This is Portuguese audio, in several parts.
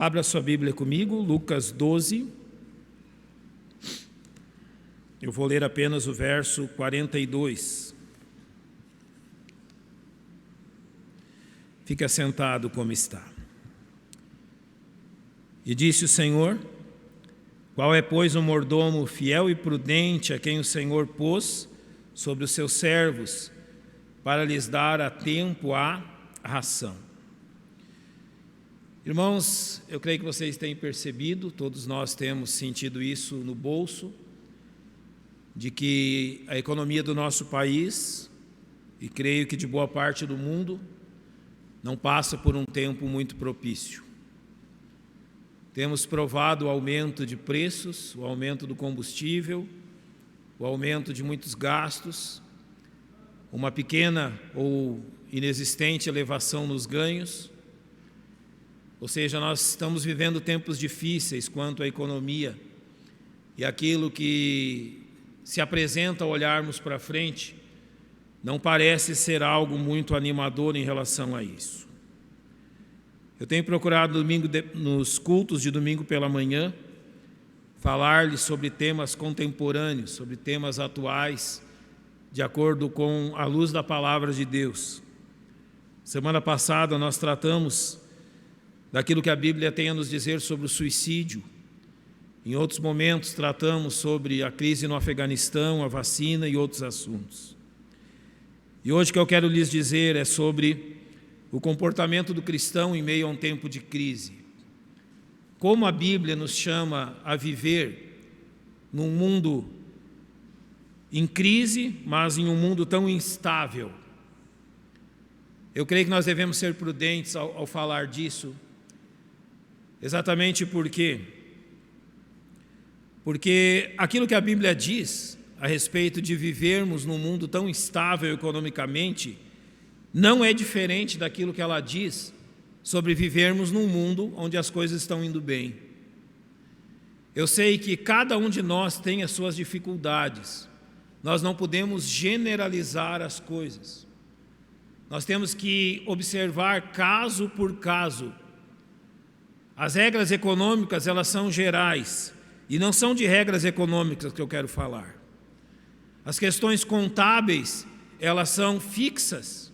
Abra sua Bíblia comigo, Lucas 12. Eu vou ler apenas o verso 42. Fique assentado como está. E disse o Senhor: qual é, pois, o mordomo fiel e prudente a quem o Senhor pôs sobre os seus servos, para lhes dar a tempo a ração? Irmãos, eu creio que vocês têm percebido, todos nós temos sentido isso no bolso, de que a economia do nosso país, e creio que de boa parte do mundo, não passa por um tempo muito propício. Temos provado o aumento de preços, o aumento do combustível, o aumento de muitos gastos, uma pequena ou inexistente elevação nos ganhos. Ou seja, nós estamos vivendo tempos difíceis quanto à economia, e aquilo que se apresenta ao olharmos para frente não parece ser algo muito animador em relação a isso. Eu tenho procurado nos cultos de domingo pela manhã falar-lhes sobre temas contemporâneos, sobre temas atuais, de acordo com a luz da palavra de Deus. Semana passada nós tratamos daquilo que a Bíblia tem a nos dizer sobre o suicídio. Em outros momentos tratamos sobre a crise no Afeganistão, a vacina e outros assuntos. E hoje o que eu quero lhes dizer é sobre o comportamento do cristão em meio a um tempo de crise. Como a Bíblia nos chama a viver num mundo em crise, mas em um mundo tão instável. Eu creio que nós devemos ser prudentes ao falar disso, exatamente porque aquilo que a Bíblia diz a respeito de vivermos num mundo tão instável economicamente não é diferente daquilo que ela diz sobre vivermos num mundo onde as coisas estão indo bem. Eu sei que cada um de nós tem as suas dificuldades. Nós não podemos generalizar as coisas. Nós temos que observar caso por caso. As regras econômicas, elas são gerais, e não são de regras econômicas que eu quero falar. As questões contábeis, elas são fixas,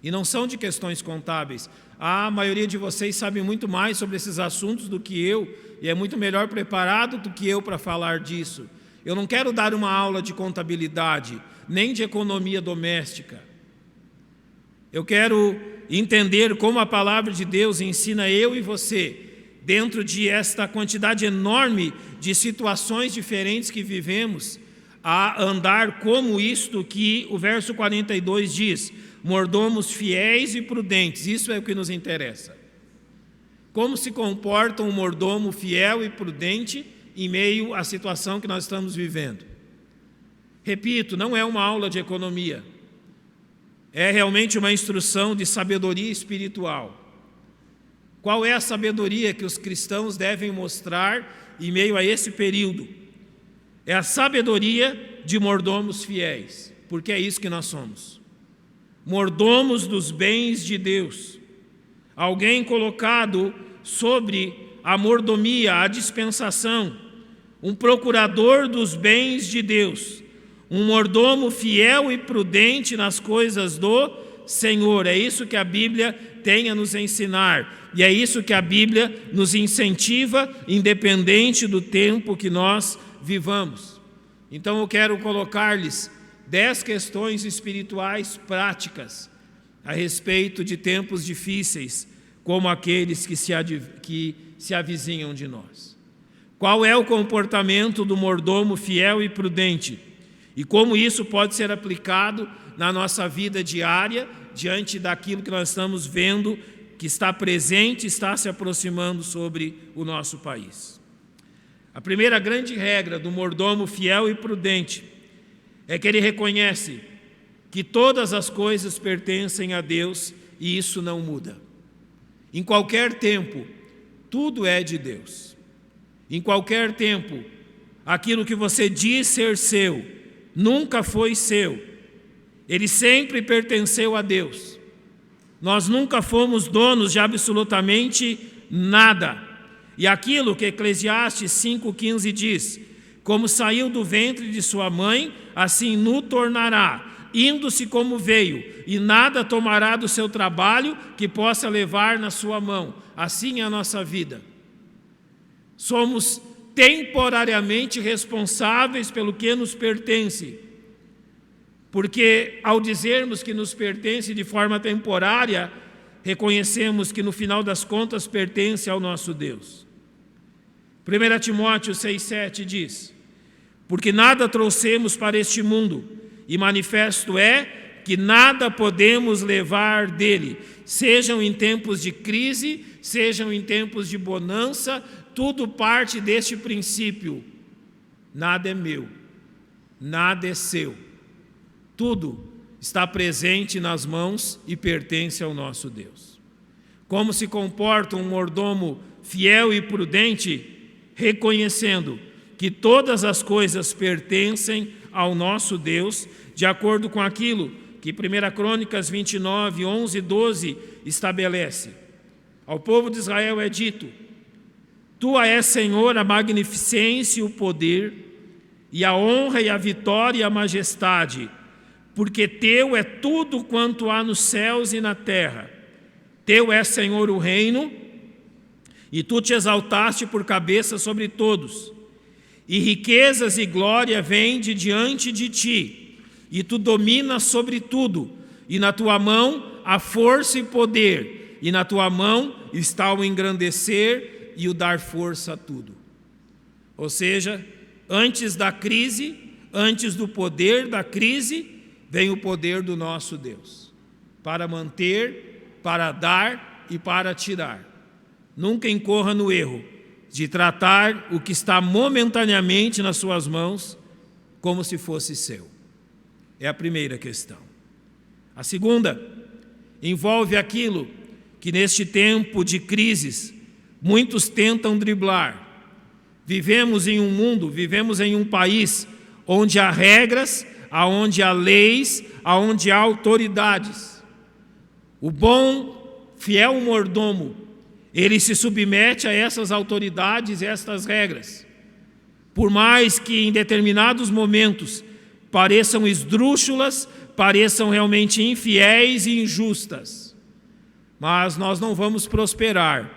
e não são de questões contábeis. A maioria de vocês sabe muito mais sobre esses assuntos do que eu, e é muito melhor preparado do que eu para falar disso. Eu não quero dar uma aula de contabilidade, nem de economia doméstica. Eu quero entender como a palavra de Deus ensina eu e você, dentro de esta quantidade enorme de situações diferentes que vivemos, a andar como isto que o verso 42 diz: mordomos fiéis e prudentes. Isso é o que nos interessa. Como se comporta um mordomo fiel e prudente em meio à situação que nós estamos vivendo? Repito, não é uma aula de economia. É realmente uma instrução de sabedoria espiritual. Qual é a sabedoria que os cristãos devem mostrar em meio a esse período? É a sabedoria de mordomos fiéis, porque é isso que nós somos. Mordomos dos bens de Deus. Alguém colocado sobre a mordomia, a dispensação, um procurador dos bens de Deus, um mordomo fiel e prudente nas coisas do Senhor. É isso que a Bíblia tem a nos ensinar, e é isso que a Bíblia nos incentiva, independente do tempo que nós vivamos. Então eu quero colocar-lhes 10 questões espirituais práticas a respeito de tempos difíceis, como aqueles que se avizinham de nós. Qual é o comportamento do mordomo fiel e prudente? E como isso pode ser aplicado na nossa vida diária, diante daquilo que nós estamos vendo, que está presente, está se aproximando sobre o nosso país. A primeira grande regra do mordomo fiel e prudente é que ele reconhece que todas as coisas pertencem a Deus e isso não muda. Em qualquer tempo, tudo é de Deus. Em qualquer tempo, aquilo que você diz ser seu, nunca foi seu. Ele sempre pertenceu a Deus. Nós nunca fomos donos de absolutamente nada. E aquilo que Eclesiastes 5,15 diz: como saiu do ventre de sua mãe, assim nu tornará, indo-se como veio, e nada tomará do seu trabalho que possa levar na sua mão. Assim é a nossa vida. Somos temporariamente responsáveis pelo que nos pertence, porque ao dizermos que nos pertence de forma temporária, reconhecemos que no final das contas pertence ao nosso Deus. 1 Timóteo 6,7 diz: porque nada trouxemos para este mundo, e manifesto é que nada podemos levar dele, sejam em tempos de crise, sejam em tempos de bonança, tudo parte deste princípio: nada é meu, nada é seu, tudo está presente nas mãos e pertence ao nosso Deus. Como se comporta um mordomo fiel e prudente, reconhecendo que todas as coisas pertencem ao nosso Deus, de acordo com aquilo que 1 Crônicas 29, 11 e 12 estabelece. Ao povo de Israel é dito: tua é, Senhor, a magnificência e o poder, e a honra e a vitória e a majestade, porque teu é tudo quanto há nos céus e na terra. Teu é, Senhor, o reino, e tu te exaltaste por cabeça sobre todos, e riquezas e glória vêm de diante de ti, e tu dominas sobre tudo, e na tua mão há força e poder, e na tua mão está o engrandecer e o dar força a tudo. Ou seja, antes da crise, antes do poder da crise, vem o poder do nosso Deus, para manter, para dar e para tirar. Nunca incorra no erro de tratar o que está momentaneamente nas suas mãos como se fosse seu. É a primeira questão. A segunda envolve aquilo que neste tempo de crises muitos tentam driblar. Vivemos em um mundo, vivemos em um país onde há regras, onde há leis, onde há autoridades. O bom, fiel mordomo, ele se submete a essas autoridades, estas regras. Por mais que em determinados momentos pareçam esdrúxulas, pareçam realmente infiéis e injustas, mas nós não vamos prosperar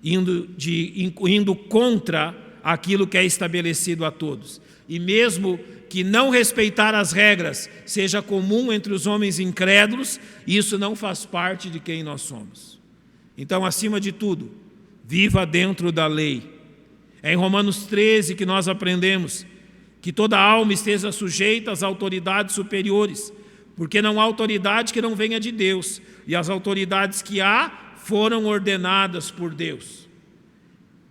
indo contra aquilo que é estabelecido a todos. E mesmo que não respeitar as regras seja comum entre os homens incrédulos, isso não faz parte de quem nós somos. Então, acima de tudo, viva dentro da lei. É em Romanos 13 que nós aprendemos que toda alma esteja sujeita às autoridades superiores, porque não há autoridade que não venha de Deus, e as autoridades que há foram ordenadas por Deus.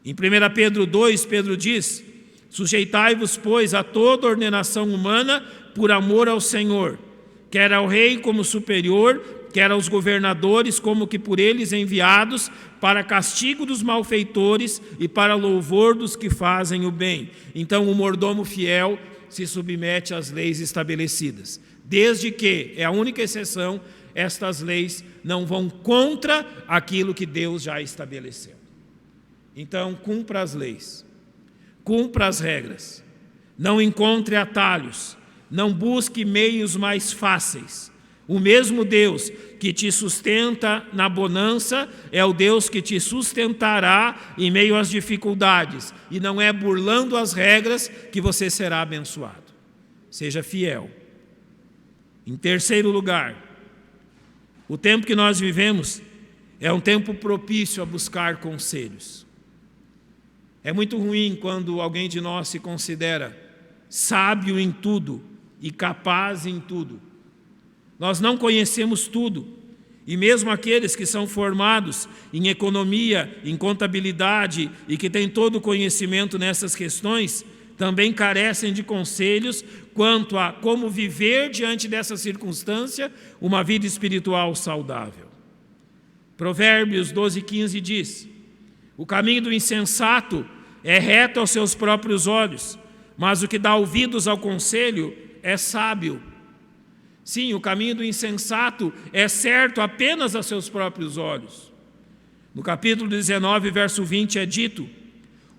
Em 1 Pedro 2, Pedro diz: sujeitai-vos, pois, a toda ordenação humana por amor ao Senhor, quer ao rei como superior, quer aos governadores como que por eles enviados, para castigo dos malfeitores e para louvor dos que fazem o bem. Então o mordomo fiel se submete às leis estabelecidas, desde que, é a única exceção, estas leis não vão contra aquilo que Deus já estabeleceu. Então cumpra as leis, cumpra as regras, não encontre atalhos, não busque meios mais fáceis. O mesmo Deus que te sustenta na bonança é o Deus que te sustentará em meio às dificuldades, e não é burlando as regras que você será abençoado. Seja fiel. Em terceiro lugar, o tempo que nós vivemos é um tempo propício a buscar conselhos. É muito ruim quando alguém de nós se considera sábio em tudo e capaz em tudo. Nós não conhecemos tudo, e mesmo aqueles que são formados em economia, em contabilidade e que têm todo o conhecimento nessas questões, também carecem de conselhos quanto a como viver diante dessa circunstância uma vida espiritual saudável. Provérbios 12:15 diz: o caminho do insensato é reto aos seus próprios olhos, mas o que dá ouvidos ao conselho é sábio. Sim, o caminho do insensato é certo apenas a seus próprios olhos. No capítulo 19, verso 20 é dito: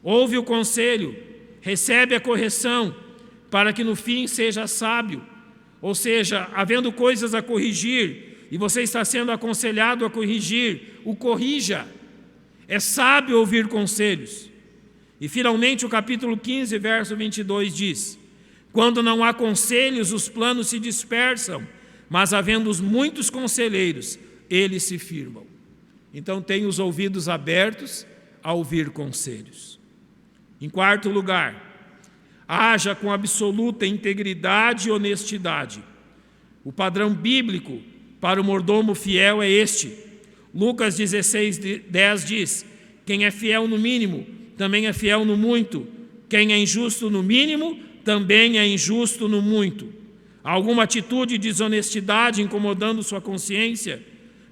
ouve o conselho, recebe a correção, para que no fim seja sábio. Ou seja, havendo coisas a corrigir, e você está sendo aconselhado a corrigir, o corrija. É sábio ouvir conselhos. E finalmente o capítulo 15, verso 22 diz: quando não há conselhos, os planos se dispersam, mas havendo muitos conselheiros, eles se firmam. Então tenha os ouvidos abertos a ouvir conselhos. Em quarto lugar, haja com absoluta integridade e honestidade. O padrão bíblico para o mordomo fiel é este. Lucas 16:10 diz: quem é fiel no mínimo, também é fiel no muito. Quem é injusto no mínimo, também é injusto no muito. Alguma atitude de desonestidade incomodando sua consciência?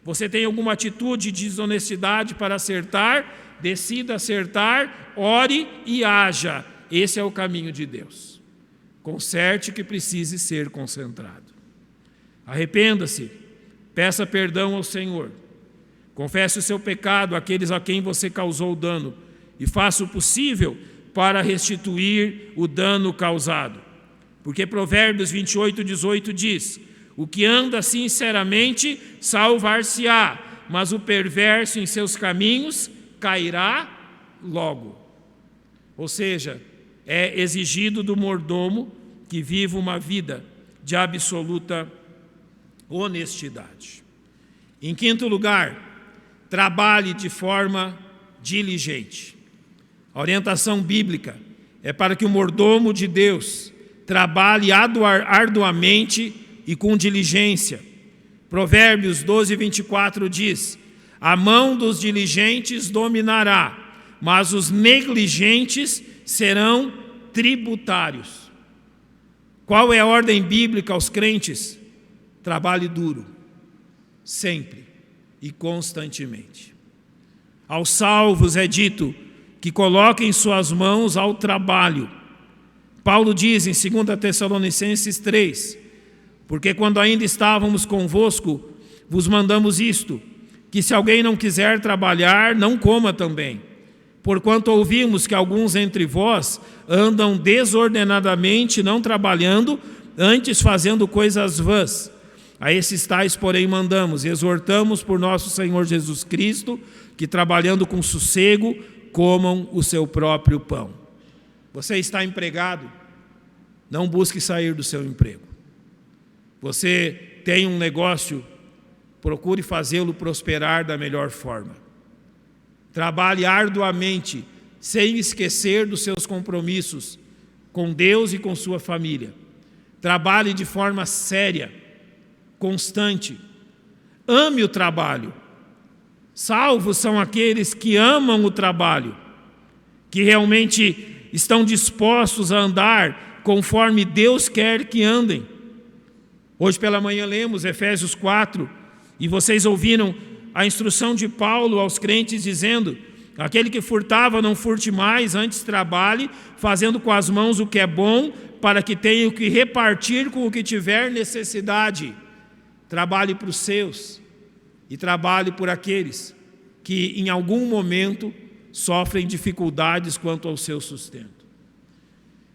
Você tem alguma atitude de desonestidade para acertar? Decida acertar, ore e haja. Esse é o caminho de Deus. Conserte que precise ser concentrado. Arrependa-se, peça perdão ao Senhor. Confesse o seu pecado àqueles a quem você causou dano e faça o possível para restituir o dano causado. Porque Provérbios 28:18 diz: o que anda sinceramente salvar-se-á, mas o perverso em seus caminhos cairá logo. Ou seja, é exigido do mordomo que viva uma vida de absoluta honestidade. Em quinto lugar, trabalhe de forma diligente. A orientação bíblica é para que o mordomo de Deus trabalhe arduamente e com diligência. Provérbios 12:24 diz: a mão dos diligentes dominará, mas os negligentes serão tributários. Qual é a ordem bíblica aos crentes? Trabalhe duro, sempre e constantemente. Aos salvos é dito que coloquem suas mãos ao trabalho. Paulo diz em 2 Tessalonicenses 3: porque quando ainda estávamos convosco, vos mandamos isto, que se alguém não quiser trabalhar, não coma também. Porquanto ouvimos que alguns entre vós andam desordenadamente, não trabalhando, antes fazendo coisas vãs. A esses tais, porém, mandamos e exortamos por nosso Senhor Jesus Cristo, que trabalhando com sossego, comam o seu próprio pão. Você está empregado? Não busque sair do seu emprego. Você tem um negócio? Procure fazê-lo prosperar da melhor forma. Trabalhe arduamente, sem esquecer dos seus compromissos com Deus e com sua família. Trabalhe de forma séria, constante. Ame o trabalho. Salvos são aqueles que amam o trabalho, que realmente estão dispostos a andar conforme Deus quer que andem. Hoje pela manhã lemos Efésios 4, e vocês ouviram a instrução de Paulo aos crentes dizendo: aquele que furtava não furte mais, antes trabalhe, fazendo com as mãos o que é bom, para que tenha o que repartir com o que tiver necessidade. Trabalhe para os seus e trabalhe por aqueles que em algum momento sofrem dificuldades quanto ao seu sustento.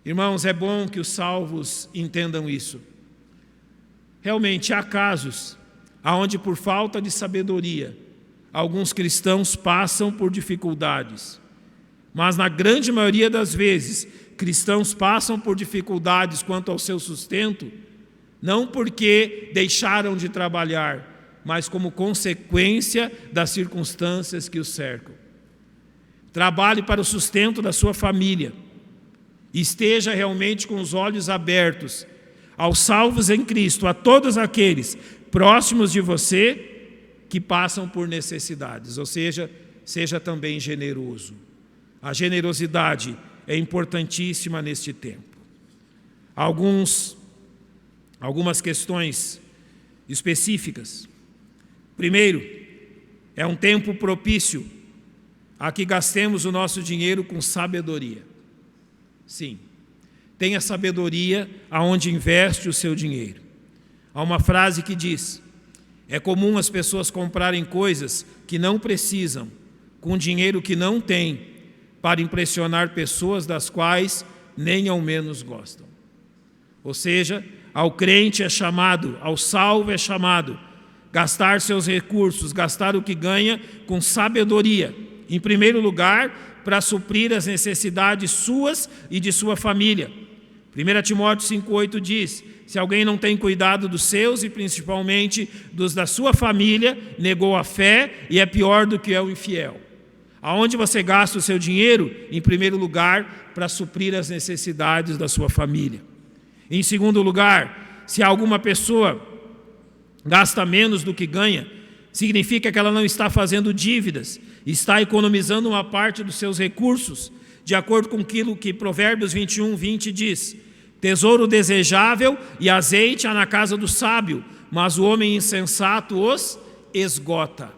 Irmãos, é bom que os salvos entendam isso. Realmente há casos onde, por falta de sabedoria, alguns cristãos passam por dificuldades. Mas na grande maioria das vezes, cristãos passam por dificuldades quanto ao seu sustento, não porque deixaram de trabalhar, mas como consequência das circunstâncias que os cercam. Trabalhe para o sustento da sua família. Esteja realmente com os olhos abertos aos salvos em Cristo, a todos aqueles próximos de você que passam por necessidades. Ou seja, seja também generoso. A generosidade é importantíssima neste tempo. Algumas questões específicas. Primeiro, é um tempo propício a que gastemos o nosso dinheiro com sabedoria. Sim, tenha sabedoria aonde investe o seu dinheiro. Há uma frase que diz: é comum as pessoas comprarem coisas que não precisam, com dinheiro que não tem para impressionar pessoas das quais nem ao menos gostam. Ou seja, ao crente é chamado, ao salvo é chamado, gastar seus recursos, gastar o que ganha com sabedoria. Em primeiro lugar, para suprir as necessidades suas e de sua família. 1 Timóteo 5,8 diz: se alguém não tem cuidado dos seus e principalmente dos da sua família, negou a fé e é pior do que é o infiel. Aonde você gasta o seu dinheiro? Em primeiro lugar, para suprir as necessidades da sua família. Em segundo lugar, se alguma pessoa gasta menos do que ganha, significa que ela não está fazendo dívidas, está economizando uma parte dos seus recursos, de acordo com aquilo que Provérbios 21:20 diz: tesouro desejável e azeite há na casa do sábio, mas o homem insensato os esgota.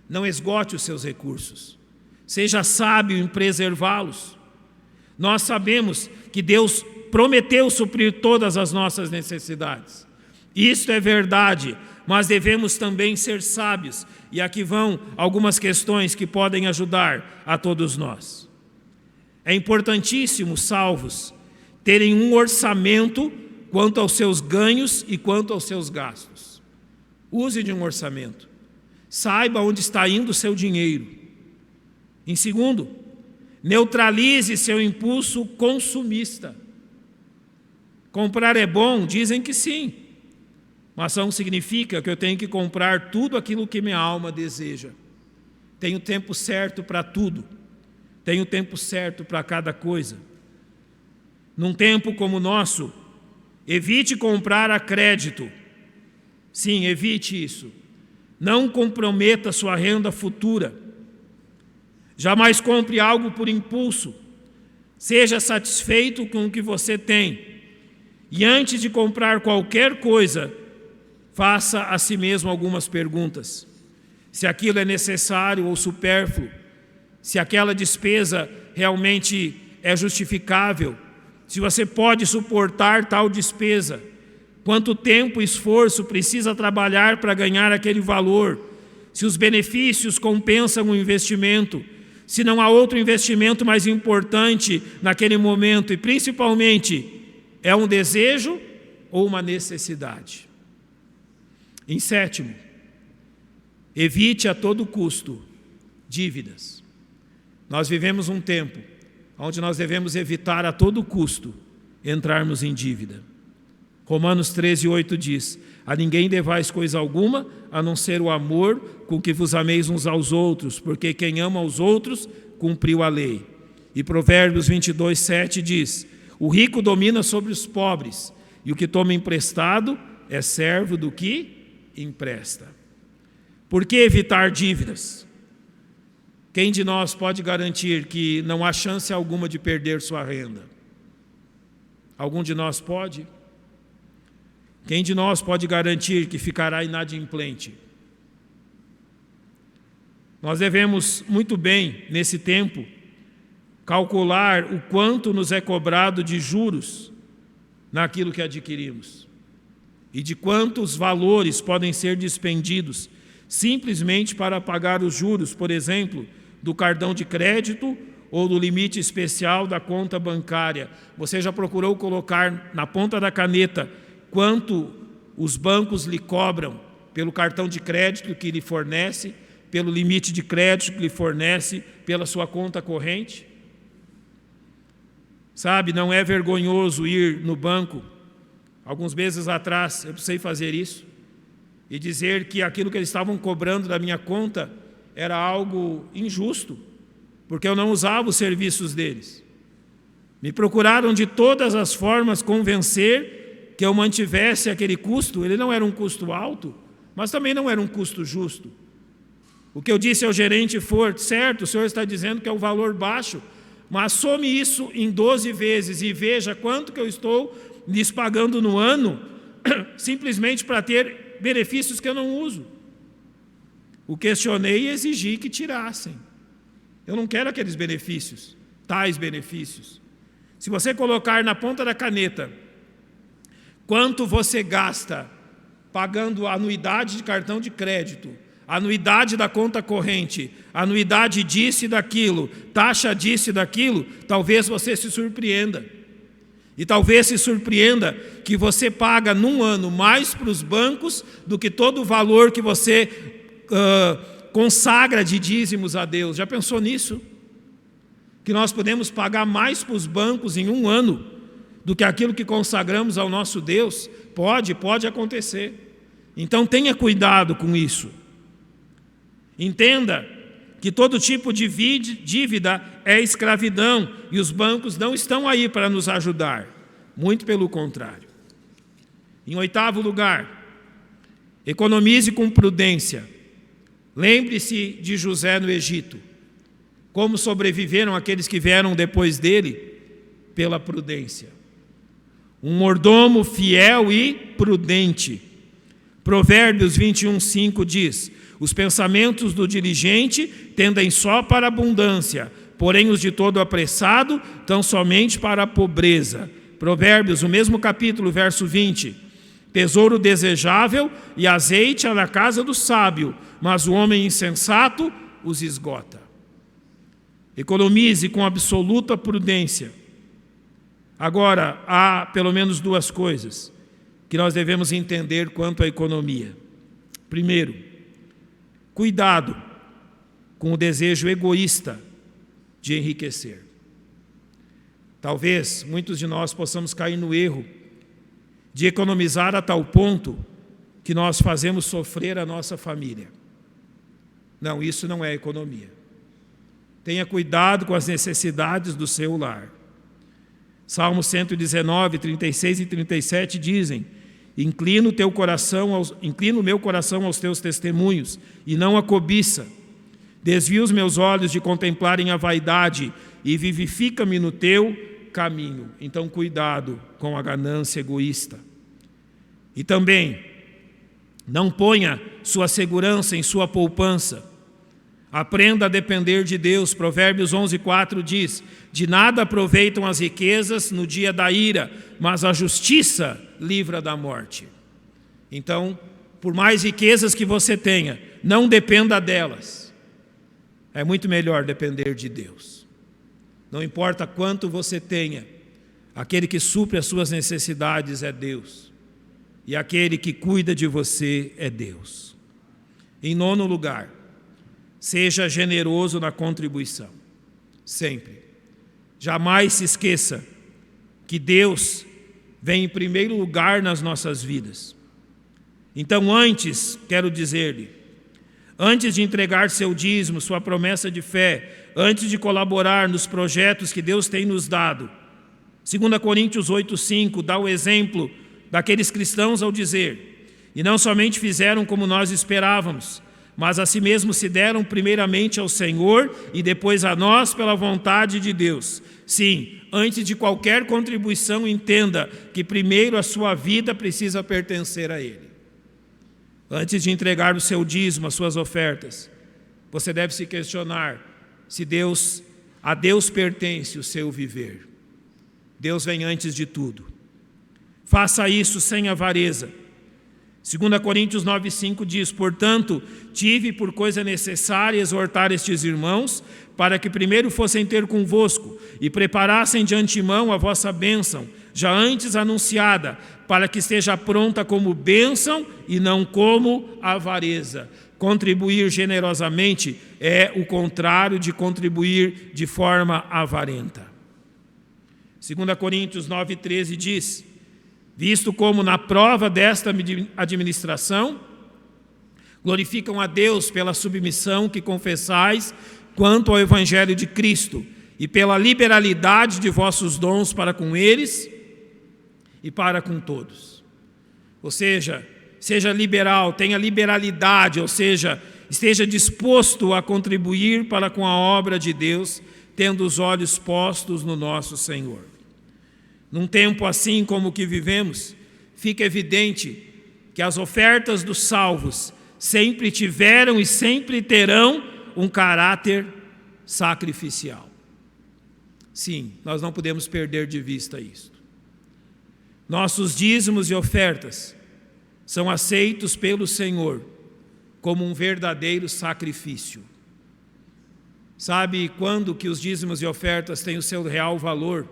Não esgote os seus recursos, seja sábio em preservá-los. Nós sabemos que Deus prometeu suprir todas as nossas necessidades. Isto é verdade, mas devemos também ser sábios. E aqui vão algumas questões que podem ajudar a todos nós. É importantíssimo, salvos, terem um orçamento quanto aos seus ganhos e quanto aos seus gastos. Use de um orçamento. Saiba onde está indo o seu dinheiro. Em segundo, neutralize seu impulso consumista. Comprar é bom? Dizem que sim. Mas não significa que eu tenho que comprar tudo aquilo que minha alma deseja. Tenho tempo certo para tudo. Tenho tempo certo para cada coisa. Num tempo como o nosso, evite comprar a crédito. Sim, evite isso. Não comprometa sua renda futura. Jamais compre algo por impulso. Seja satisfeito com o que você tem. E antes de comprar qualquer coisa, faça a si mesmo algumas perguntas. Se aquilo é necessário ou supérfluo, se aquela despesa realmente é justificável, se você pode suportar tal despesa, quanto tempo e esforço precisa trabalhar para ganhar aquele valor, se os benefícios compensam o investimento, se não há outro investimento mais importante naquele momento e principalmente é um desejo ou uma necessidade. Em sétimo, evite a todo custo dívidas. Nós vivemos um tempo onde nós devemos evitar a todo custo entrarmos em dívida. Romanos 13:8 diz: a ninguém devais coisa alguma, a não ser o amor com que vos ameis uns aos outros, porque quem ama aos outros cumpriu a lei. E Provérbios 22:7 diz: o rico domina sobre os pobres, e o que toma emprestado é servo do que empresta. Por que evitar dívidas? Quem de nós pode garantir que não há chance alguma de perder sua renda? Algum de nós pode? Quem de nós pode garantir que ficará inadimplente? Nós devemos muito bem, nesse tempo, calcular o quanto nos é cobrado de juros naquilo que adquirimos e de quantos valores podem ser despendidos simplesmente para pagar os juros, por exemplo, do cartão de crédito ou do limite especial da conta bancária. Você já procurou colocar na ponta da caneta quanto os bancos lhe cobram pelo cartão de crédito que lhe fornece, pelo limite de crédito que lhe fornece, pela sua conta corrente? Sabe, não é vergonhoso ir no banco. Alguns meses atrás eu precisei fazer isso e dizer que aquilo que eles estavam cobrando da minha conta era algo injusto, porque eu não usava os serviços deles. Me procuraram de todas as formas convencer que eu mantivesse aquele custo. Ele não era um custo alto, mas também não era um custo justo. O que eu disse ao gerente foi: certo, o senhor está dizendo que é um valor baixo, mas some isso em 12 vezes e veja quanto que eu estou lhes pagando no ano, simplesmente para ter benefícios que eu não uso. O questionei e exigi que tirassem. Eu não quero aqueles benefícios, tais benefícios. Se você colocar na ponta da caneta quanto você gasta pagando a anuidade de cartão de crédito, anuidade da conta corrente, anuidade disso e daquilo, taxa disso e daquilo, talvez você se surpreenda. E talvez se surpreenda que você paga num ano mais para os bancos do que todo o valor que você consagra de dízimos a Deus. Já pensou nisso? Que nós podemos pagar mais para os bancos em um ano do que aquilo que consagramos ao nosso Deus? Pode acontecer. Então tenha cuidado com isso. Entenda que todo tipo de dívida é escravidão e os bancos não estão aí para nos ajudar. Muito pelo contrário. Em 8º lugar, economize com prudência. Lembre-se de José no Egito. Como sobreviveram aqueles que vieram depois dele? Pela prudência. Um mordomo fiel e prudente. Provérbios 21:5 diz: os pensamentos do diligente tendem só para a abundância, porém os de todo apressado tão somente para a pobreza. Provérbios, o mesmo capítulo, verso 20: tesouro desejável e azeite há na casa do sábio, mas o homem insensato os esgota. Economize com absoluta prudência. Agora, há pelo menos 2 coisas que nós devemos entender quanto à economia. Primeiro, cuidado com o desejo egoísta de enriquecer. Talvez muitos de nós possamos cair no erro de economizar a tal ponto que nós fazemos sofrer a nossa família. Não, isso não é economia. Tenha cuidado com as necessidades do seu lar. Salmo 119, 36 e 37 dizem: inclina o meu coração aos teus testemunhos e não a cobiça. Desvia os meus olhos de contemplarem a vaidade e vivifica-me no teu caminho. Então, cuidado com a ganância egoísta. E também, não ponha sua segurança em sua poupança. Aprenda a depender de Deus. Provérbios 11:4 diz: de nada aproveitam as riquezas no dia da ira, mas a justiça livra da morte. Então, por mais riquezas que você tenha, não dependa delas. É muito melhor depender de Deus. Não importa quanto você tenha, aquele que supre as suas necessidades é Deus. E aquele que cuida de você é Deus. Em 9º lugar, seja generoso na contribuição. Sempre. Jamais se esqueça que Deus vem em primeiro lugar nas nossas vidas. Então, quero dizer-lhe, antes de entregar seu dízimo, sua promessa de fé, antes de colaborar nos projetos que Deus tem nos dado, 2 Coríntios 8:5 dá o exemplo daqueles cristãos ao dizer: e não somente fizeram como nós esperávamos, mas a si mesmos se deram primeiramente ao Senhor e depois a nós pela vontade de Deus. Sim, antes de qualquer contribuição, entenda que primeiro a sua vida precisa pertencer a Ele. Antes de entregar o seu dízimo, as suas ofertas, você deve se questionar se a Deus pertence o seu viver. Deus vem antes de tudo. Faça isso sem avareza. 2 Coríntios 9:5 diz: portanto, tive por coisa necessária exortar estes irmãos, para que primeiro fossem ter convosco e preparassem de antemão a vossa bênção, já antes anunciada, para que esteja pronta como bênção e não como avareza. Contribuir generosamente é o contrário de contribuir de forma avarenta. 2 Coríntios 9:13 diz: visto como na prova desta administração, glorificam a Deus pela submissão que confessais quanto ao Evangelho de Cristo e pela liberalidade de vossos dons para com eles e para com todos. Ou seja, seja liberal, tenha liberalidade, ou seja, esteja disposto a contribuir para com a obra de Deus, tendo os olhos postos no nosso Senhor. Num tempo assim como o que vivemos, fica evidente que as ofertas dos salvos sempre tiveram e sempre terão um caráter sacrificial. Sim, nós não podemos perder de vista isso. Nossos dízimos e ofertas são aceitos pelo Senhor como um verdadeiro sacrifício. Sabe quando que os dízimos e ofertas têm o seu real valor?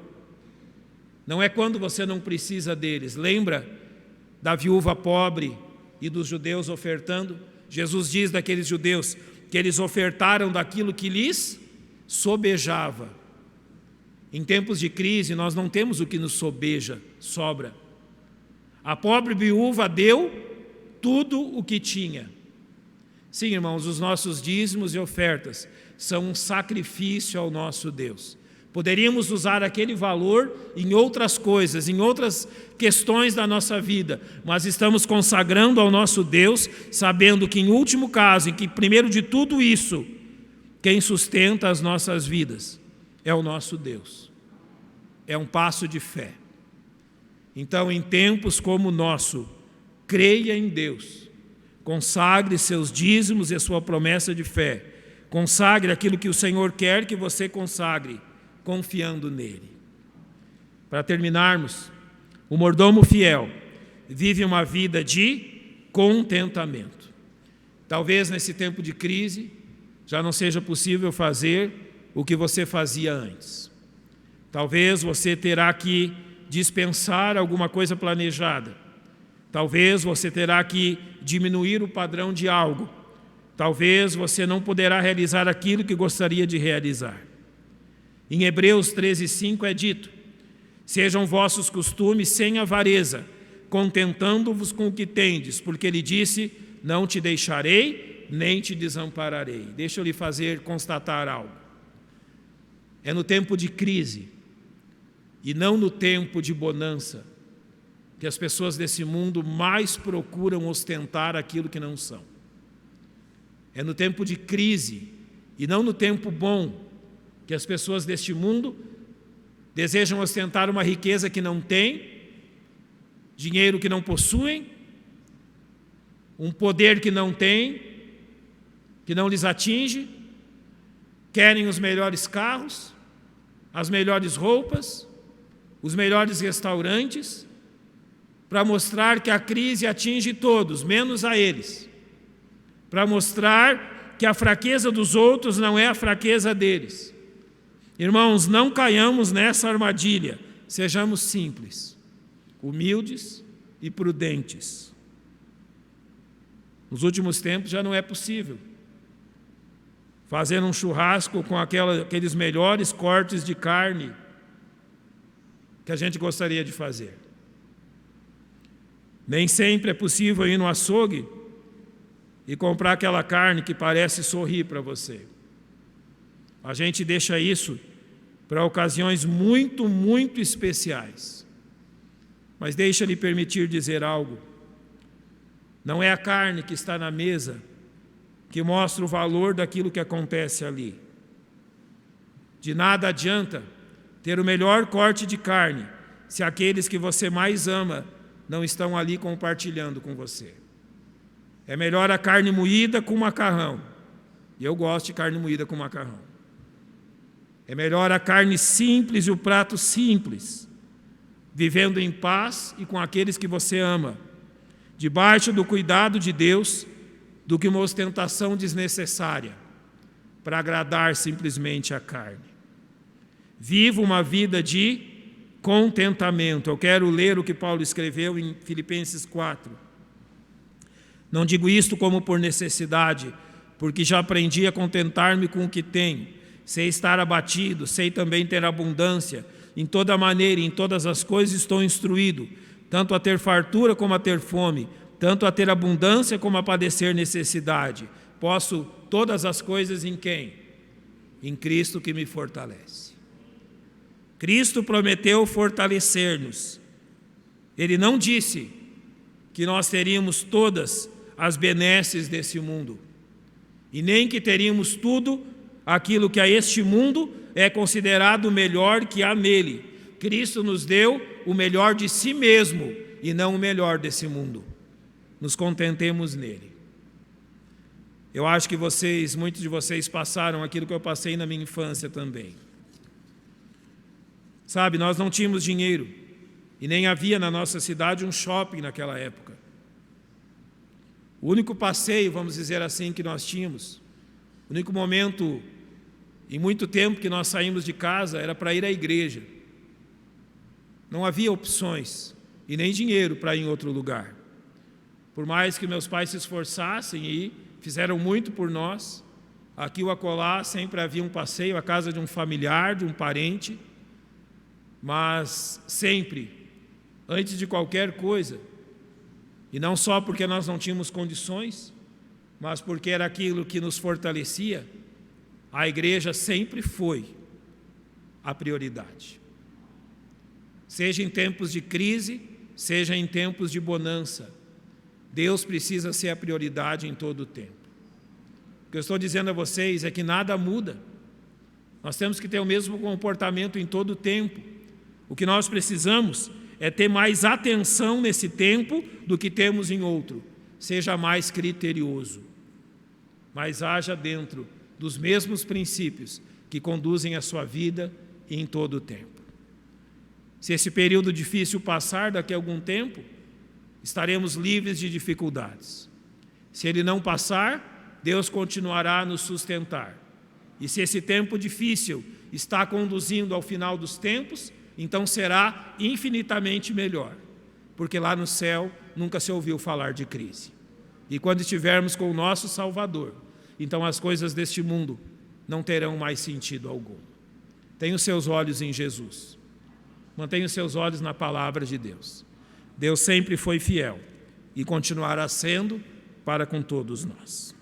Não é quando você não precisa deles. Lembra da viúva pobre e dos judeus ofertando? Jesus diz daqueles judeus que eles ofertaram daquilo que lhes sobejava. Em tempos de crise, nós não temos o que nos sobra. A pobre viúva deu tudo o que tinha. Sim, irmãos, os nossos dízimos e ofertas são um sacrifício ao nosso Deus. Poderíamos usar aquele valor em outras coisas, em outras questões da nossa vida, mas estamos consagrando ao nosso Deus, sabendo que em último caso, em que primeiro de tudo isso, quem sustenta as nossas vidas é o nosso Deus. É um passo de fé. Então, em tempos como o nosso, creia em Deus, consagre seus dízimos e a sua promessa de fé, consagre aquilo que o Senhor quer que você consagre, confiando nele. Para terminarmos, o mordomo fiel vive uma vida de contentamento. Talvez nesse tempo de crise já não seja possível fazer o que você fazia antes. Talvez você terá que dispensar alguma coisa planejada. Talvez você terá que diminuir o padrão de algo. Talvez você não poderá realizar aquilo que gostaria de realizar. Em Hebreus 13:5 é dito: sejam vossos costumes sem avareza, contentando-vos com o que tendes, porque ele disse: não te deixarei, nem te desampararei. Deixa eu lhe fazer constatar algo. É no tempo de crise, e não no tempo de bonança, que as pessoas desse mundo mais procuram ostentar aquilo que não são. É no tempo de crise, e não no tempo bom, que as pessoas deste mundo desejam ostentar uma riqueza que não têm, dinheiro que não possuem, um poder que não têm, que não lhes atinge, querem os melhores carros, as melhores roupas, os melhores restaurantes, para mostrar que a crise atinge todos, menos a eles, para mostrar que a fraqueza dos outros não é a fraqueza deles. Irmãos, não caiamos nessa armadilha, sejamos simples, humildes e prudentes. Nos últimos tempos já não é possível fazer um churrasco com aqueles melhores cortes de carne que a gente gostaria de fazer. Nem sempre é possível ir no açougue e comprar aquela carne que parece sorrir para você. A gente deixa isso para ocasiões muito, muito especiais. Mas deixa-lhe permitir dizer algo. Não é a carne que está na mesa que mostra o valor daquilo que acontece ali. De nada adianta ter o melhor corte de carne se aqueles que você mais ama não estão ali compartilhando com você. É melhor a carne moída com macarrão. E eu gosto de carne moída com macarrão. É melhor a carne simples e o prato simples, vivendo em paz e com aqueles que você ama, debaixo do cuidado de Deus, do que uma ostentação desnecessária para agradar simplesmente a carne. Viva uma vida de contentamento. Eu quero ler o que Paulo escreveu em Filipenses 4. Não digo isto como por necessidade, porque já aprendi a contentar-me com o que tenho. Sei estar abatido, sei também ter abundância. Em toda maneira e em todas as coisas estou instruído, tanto a ter fartura como a ter fome, tanto a ter abundância como a padecer necessidade. Posso todas as coisas em quem? Em Cristo que me fortalece. Cristo prometeu fortalecer-nos. Ele não disse que nós teríamos todas as benesses desse mundo, e nem que teríamos tudo aquilo que a este mundo é considerado melhor que há nele. Cristo nos deu o melhor de si mesmo e não o melhor desse mundo. Nos contentemos nele. Eu acho que muitos de vocês passaram aquilo que eu passei na minha infância também. Sabe, nós não tínhamos dinheiro e nem havia na nossa cidade um shopping naquela época. O único passeio, vamos dizer assim, que nós tínhamos, o único momento em muito tempo que nós saímos de casa era para ir à igreja. Não havia opções e nem dinheiro para ir em outro lugar. Por mais que meus pais se esforçassem e fizeram muito por nós, aqui ou acolá sempre havia um passeio à casa de um familiar, de um parente, mas sempre, antes de qualquer coisa, e não só porque nós não tínhamos condições, mas porque era aquilo que nos fortalecia, a igreja sempre foi a prioridade. Seja em tempos de crise, seja em tempos de bonança, Deus precisa ser a prioridade em todo o tempo. O que eu estou dizendo a vocês é que nada muda. Nós temos que ter o mesmo comportamento em todo o tempo. O que nós precisamos é ter mais atenção nesse tempo do que temos em outro. Seja mais criterioso, mas haja dentro dos mesmos princípios que conduzem a sua vida em todo o tempo. Se esse período difícil passar daqui a algum tempo, estaremos livres de dificuldades. Se ele não passar, Deus continuará a nos sustentar. E se esse tempo difícil está conduzindo ao final dos tempos, então será infinitamente melhor, porque lá no céu nunca se ouviu falar de crise. E quando estivermos com o nosso Salvador, então as coisas deste mundo não terão mais sentido algum. Tenha os seus olhos em Jesus. Mantenha os seus olhos na palavra de Deus. Deus sempre foi fiel e continuará sendo para com todos nós.